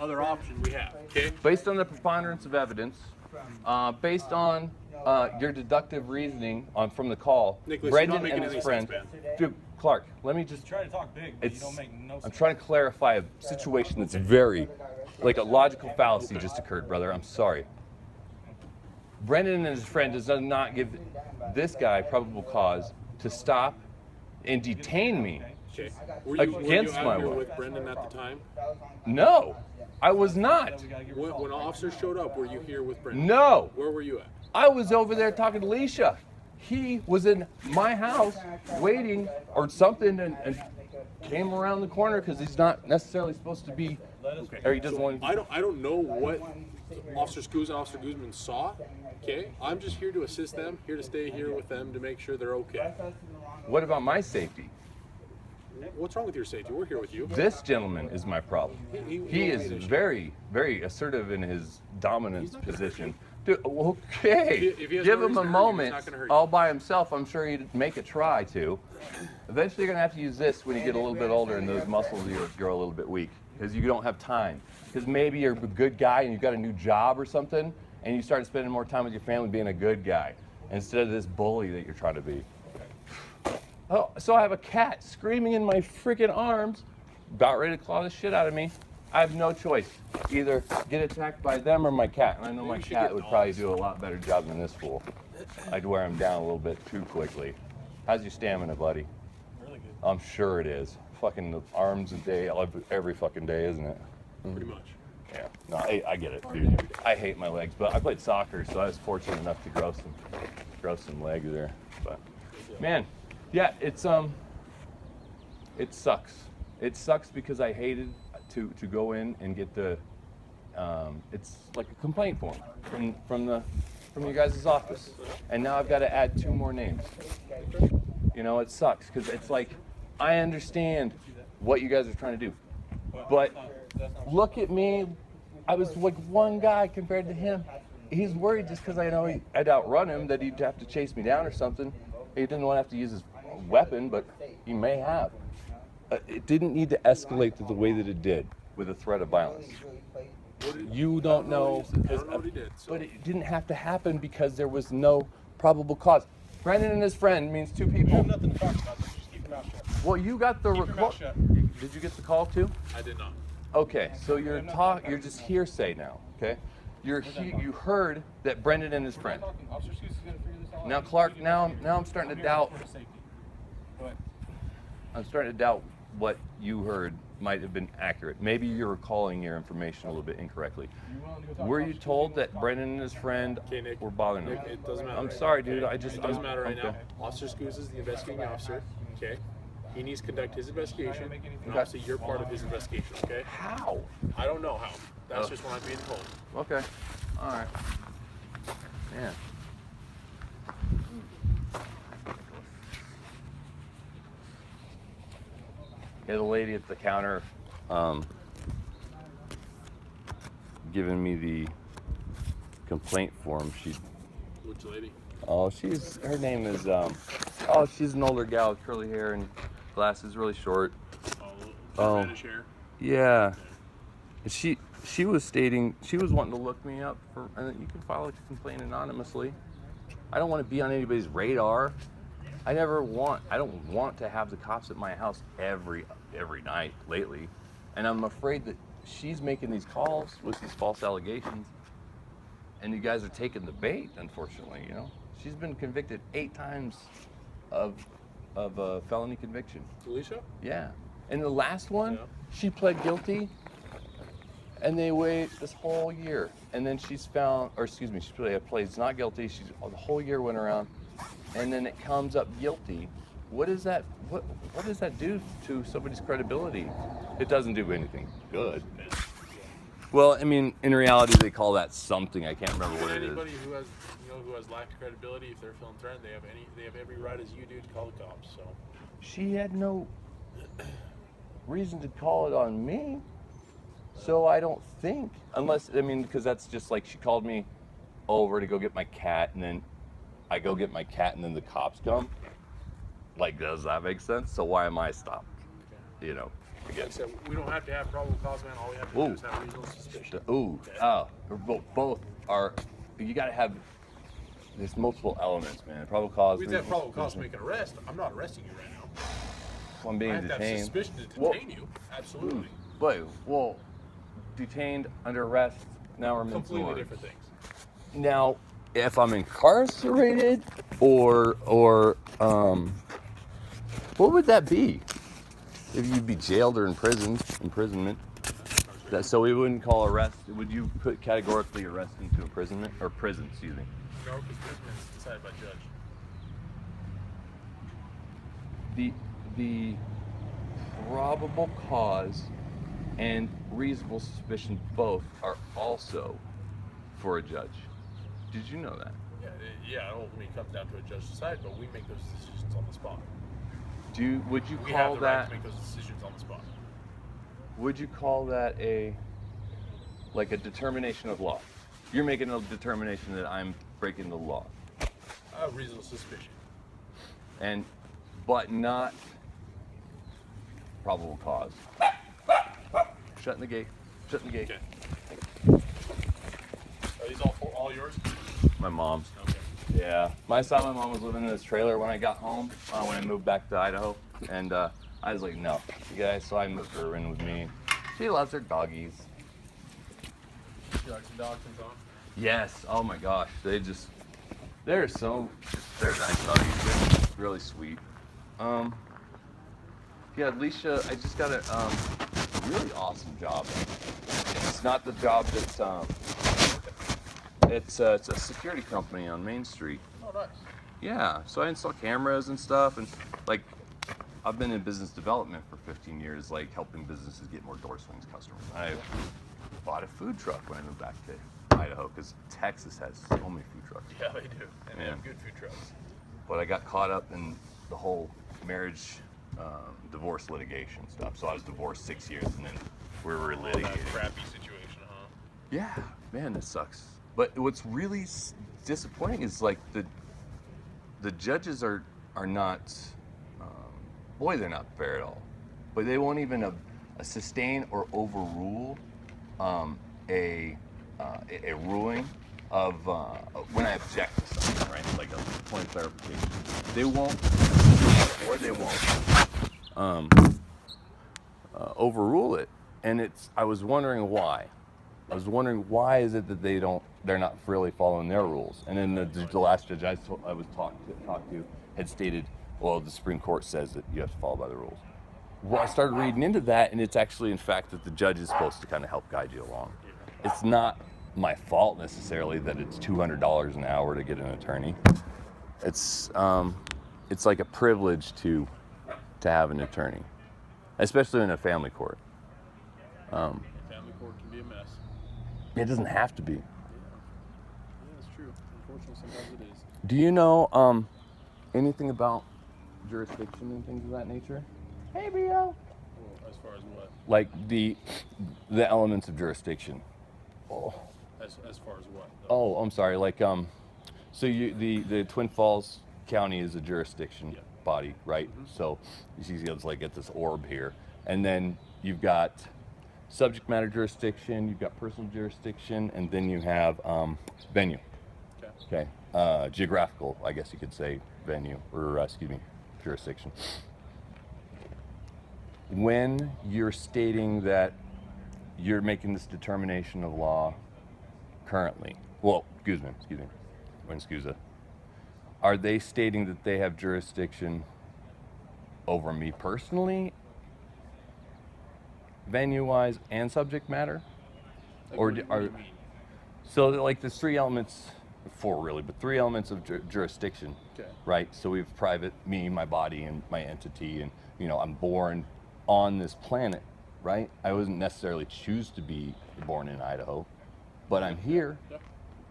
other option we have, okay? Based on the preponderance of evidence, based on your deductive reasoning from the call, Nicholas, Brendan you're not making and his any friend. sense, man. Dude, Clark, let me just. You try to talk big, but you don't make no sense. I'm trying to clarify a situation that's very, like a logical fallacy just occurred, brother. I'm sorry. Brendan and his friend does not give this guy probable cause to stop and detain me. Okay. Against my were you out will. here with Brendan at the time? No, I was not. When officers showed up, were you here with Brendan? No, Where were you at? I was over there talking to Leisha. He was in my house waiting or something and came around the corner because he's not necessarily supposed to be, or he doesn't want. I don't know what Officer Scoos and Officer Guzman saw. Okay, I'm just here to assist them, here to stay here with them to make sure they're okay. What about my safety? What's wrong with your safety? We're here with you. This gentleman is my problem. He is very, very assertive in his dominance position. Dude, okay, If he has give no him a reason to hurt you, he's moment. not gonna hurt you. All by himself, I'm sure he'd make a try to. Eventually, you're gonna have to use this when you get a little bit older and those muscles grow a little bit weak because you don't have time. Because maybe you're a good guy and you've got a new job or something, and you start spending more time with your family being a good guy instead of this bully that you're trying to be. Oh, so I have a cat screaming in my freaking arms, about ready to claw the shit out of me. I have no choice. Either get attacked by them or my cat. And I know my cat would probably do a lot better job than this fool. I'd wear him down a little bit too quickly. How's your stamina, buddy? Really good. I'm sure it is. Fucking the arms a day, every fucking day, isn't it? Pretty much. Yeah. No, I get it, dude. I hate my legs, but I played soccer, so I was fortunate enough to grow some legs there. But man, yeah, it sucks. It sucks because I hated to go in and get the it's like a complaint form from your guys' office, and now I've got to add 2 more names. You know, it sucks because it's like I understand what you guys are trying to do, but look at me. I was like one guy compared to him. He's worried just because I know I'd outrun him that he'd have to chase me down or something. He didn't want to have to use his weapon, but he may have. It didn't need to escalate to the way that it did with a threat of violence. You don't know, but it didn't have to happen because there was no probable cause. Brendan and his friend means 2 You people. have nothing to talk about, so just keep your mouth shut. Well, you got the Keep your mouth shut. Did you get the call too? I did not. Okay, so you're just hearsay now. Okay, you heard that Brendan and his friend. Officer Scoos is going to figure this all out. Now, Clark, now I'm starting to I'm here doubt. for his safety. Go ahead. I'm starting to doubt what you heard might have been accurate. Maybe you're recalling your information a little bit incorrectly. You willing to go talk Were to you Officer told Scoos? that Brendan and his friend Okay, Nick. were bothering Nick, him? it doesn't matter. I'm sorry, dude. It It doesn't matter right now. Officer Scoos is the investigating officer. Okay. He needs to conduct his investigation, and obviously you're part of his investigation. Okay. How? I don't know how. That's just what I'm being told. Okay. All right. Man. Yeah, the lady at the counter giving me the complaint form. Which lady? Her name is she's an older gal with curly hair and glasses, really short. Spanish hair. Yeah. She was stating she was wanting to look me up for, and you can file a complaint anonymously. I don't want to be on anybody's radar. I don't want to have the cops at my house every night lately, and I'm afraid that she's making these calls with these false allegations, and you guys are taking the bait. Unfortunately, you know, she's been convicted 8 times of a felony conviction. Alicia? Yeah, and the last one, Yeah. she pled guilty, and they wait this whole year, and then she's found, or excuse me, she pleads not guilty. The whole year went around. And then it comes up guilty. What does that do to somebody's credibility? It doesn't do anything good. Well, I mean, in reality, they call that something. I can't remember what it is. Anybody who has lacked credibility, if they're feeling threatened, they have every right as you do to call the cops. So She had no reason to call it on me. So I don't think, because that's just like she called me over to go get my cat, and then I go get my cat, and then the cops come. Like, does that make sense? So why am I stopped? You know. Like I said, we don't have to have probable cause, man. All we have to do is have reasonable suspicion. Both are. You got to have. There's multiple elements, man. Probable cause. We have probable cause to make an arrest. I'm not arresting you right now. I'm being I have to have detained. suspicion to detain you. Absolutely. But detained under arrest. Now we're Completely different things. Now, if I'm incarcerated, or what would that be? If you'd be jailed or imprisonment. So we wouldn't call arrest. Would you put categorically arrest into imprisonment or prison? Excuse me. No, because imprisonment is decided by judge. The probable cause and reasonable suspicion both are also for a judge. Did you know that? Yeah, it ultimately comes down to a judge decide, but we make those decisions on the spot. Would you We call have the right that? to make those decisions on the spot. Would you call that a determination of law? You're making a determination that I'm breaking the law, Reasonable suspicion. but not probable cause. Shutting the gate. Shutting the gate. Okay. Are these all yours? My mom's. Okay. Yeah. My mom was living in this trailer when I got home, when I moved back to Idaho. And I was like, no. So I moved her in with me. She loves her doggies. You like some dogs and so on? Yes. Oh my gosh. they're nice doggies. They're really sweet. Yeah, Alicia, I just got a really awesome job. It's not the job that, it's a security company on Main Street. Oh, nice. Yeah, so I install cameras and stuff, and I've been in business development for 15 years, helping businesses get more door swings customers. I bought a food truck when I moved back to Idaho, because Texas has so many food trucks. Yeah, they do. And they have good food trucks. But I got caught up in the whole marriage, divorce litigation stuff. So I was divorced 6 years, and then we were That litigating. crappy situation, huh? Yeah, man, this sucks. But what's really disappointing is the judges are not, they're not fair at all. But they won't even sustain or overrule a ruling of when I object to something, right? Like a point of clarification. They won't overrule it, and I was wondering why. Why is it that they're not really following their rules? And then the last judge I was talked to had stated, well, the Supreme Court says that you have to follow by the rules. Well, I started reading into that, and it's actually, in fact, that the judge is supposed to kind of help guide you along. It's not my fault necessarily that it's $200 an hour to get an attorney. It's like a privilege to have an attorney, especially in a family court. Family court can be a mess. It doesn't have to be. Yeah, that's true. Unfortunately, sometimes it is. Do you know anything about jurisdiction and things of that nature? Hey, Rio. Well, as far as what? Like the elements of jurisdiction. Oh. As far as what? Oh, I'm sorry. So the Twin Falls County is a jurisdiction body, right? Mm-hmm. So you see, it's at this orb here, and then you've got subject matter jurisdiction, you've got personal jurisdiction, and then you have venue. Okay. Geographical, I guess you could say, venue, or jurisdiction. When you're stating that you're making this determination of law currently, are they stating that they have jurisdiction over me personally, venue-wise, and subject matter? What do you mean? So there's three elements, four really, but three elements of jurisdiction, right? So we have private, me, my body, and my entity, and I'm born on this planet, right? I wasn't necessarily choose to be born in Idaho, but I'm here,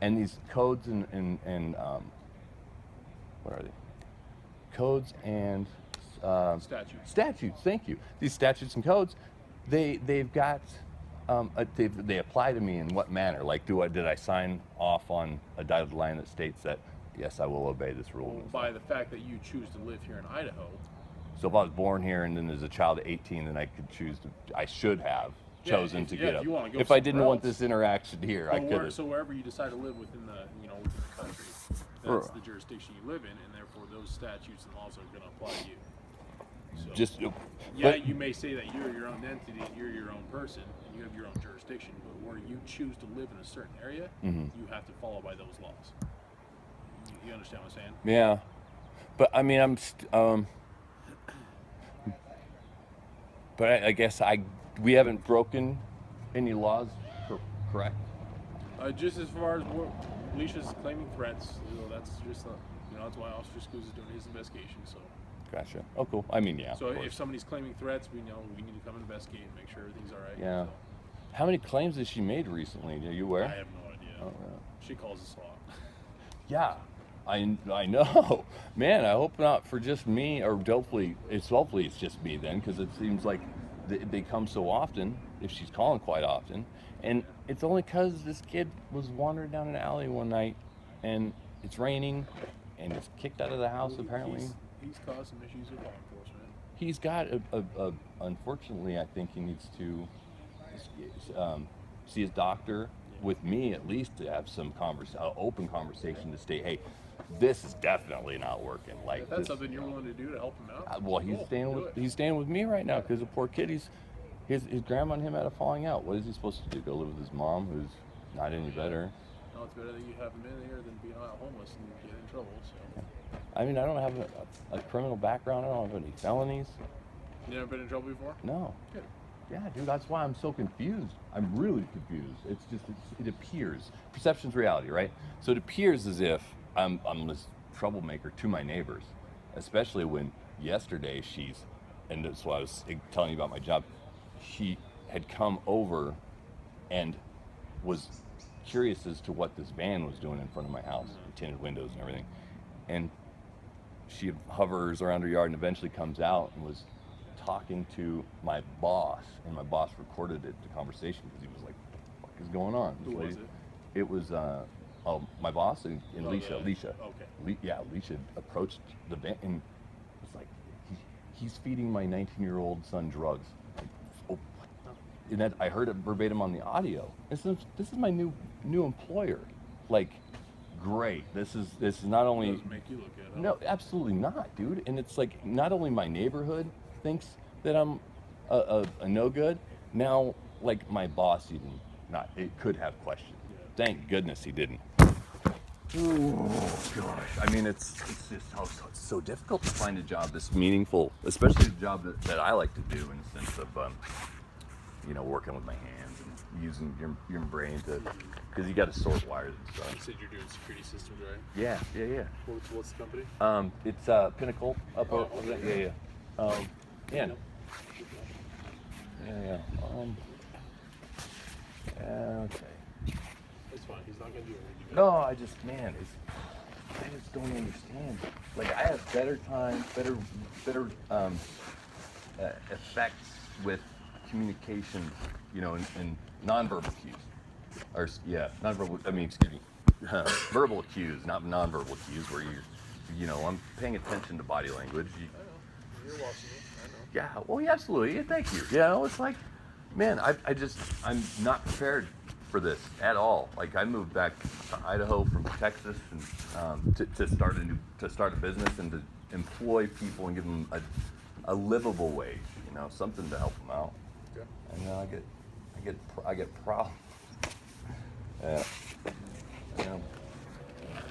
and these codes and what are they? Codes and statutes. Thank you. These statutes and codes, they've got they apply to me in what manner? Did I sign off on a dotted line that states that yes, I will obey this rule? Well, by the fact that you choose to live here in Idaho, So if I was born here and then as a child at 18, then I could choose to. I should have chosen to get if up. you wanna go If I didn't somewhere want else. this interaction here, I could have. So wherever you decide to live within the within the country, that's the jurisdiction you live in, and therefore those statutes and laws are going to apply to you. So, Just. yeah, But, you may say that you're your own entity and you're your own person and you have your own jurisdiction, but where you choose to live in a certain area, Mhm. you have to follow by those laws. You understand what I'm saying? yeah. But I mean, But I guess we haven't broken any laws, correct? Just as far as what Alicia's claiming threats, that's just that's why Officer Scoos is doing his investigation. So, Gotcha. Oh, cool. I mean, yeah. so of course. if somebody's claiming threats, we know we need to come investigate and make sure everything's all right. Yeah. So, How many claims has she made recently? Are you aware? I have no idea. Oh, yeah. She calls us a lot. Yeah, I know, man. I hope not for just me, or hopefully it's just me then, because it seems like they come so often. If she's calling quite often, and it's only because this kid was wandering down an alley one night, and it's raining, and he's kicked out of the house. Apparently, He's caused some issues with law enforcement. he's got unfortunately, I think he needs to see his doctor with me at least to have some open conversation to state, hey, this is definitely not working. Like If that's this, something you're willing to do to help him out. well, he's cool, staying do with it. he's staying with me right now because the poor kid. His grandma and him had a falling out. What is he supposed to do? Go live with his mom, who's not any better? No, it's better that you have him in here than being out homeless and get in trouble. So, I mean, I don't have a criminal background. I don't have any felonies. you never been in trouble before? No. Good. Yeah, dude, that's why I'm so confused. I'm really confused. It's just, it appears. Perception's reality, right? So it appears as if I'm this troublemaker to my neighbors, especially when yesterday and that's why I was telling you about my job, she had come over and was curious as to what this van was doing in front of my house, tinted windows and everything. And she hovers around her yard and eventually comes out and was talking to my boss, and my boss recorded the conversation because he was like, "What the fuck is going on?" Who was it? It was my boss and Alicia. Okay. Alicia approached the van and was like, he's feeding my 19-year-old son drugs. Like, oh, what the? And that, I heard it verbatim on the audio. This is my new employer. Like, great. This is not only. Doesn't make you look good. Huh? No, absolutely not, dude. And it's like not only my neighborhood thinks that I'm a no good. Now, like my boss even it could have questions. Yeah. Thank goodness he didn't. Oh gosh, I mean it's just it's so difficult to find a job that's meaningful, especially a job that I like to do in the sense of working with my hands and using your brain to, because you got to sort wires and You stuff. said you're doing security systems, right? Yeah. What's the company? It's Pinnacle up over there. Yeah. Yeah. Okay. It's fine. He's not gonna do anything. No, I just don't understand. Like I have better effects with communication, and nonverbal cues. Or nonverbal. I mean, excuse me, verbal cues, not nonverbal cues, where I'm paying attention to body language. I know. You're watching it. I know. Yeah, well, yeah, absolutely. Yeah, thank you. It's like, man, I'm not prepared for this at all. Like, I moved back to Idaho from Texas and to start a business and to employ people and give them a livable wage, something to help them out. Okay. And now I get problems. Yeah.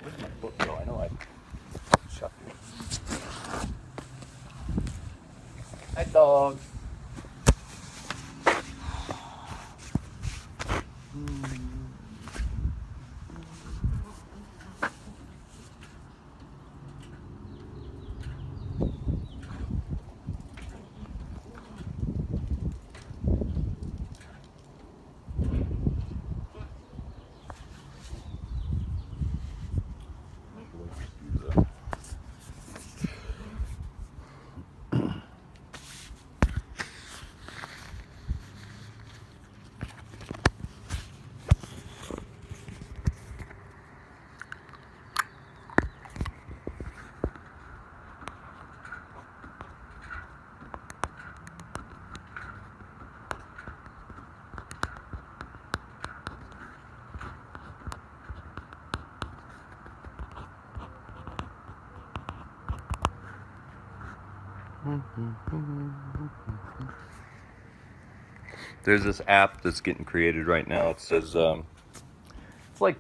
Where's my book go? I know I chucked it. Hi, dog. There's this app that's getting created right now. It says, it's like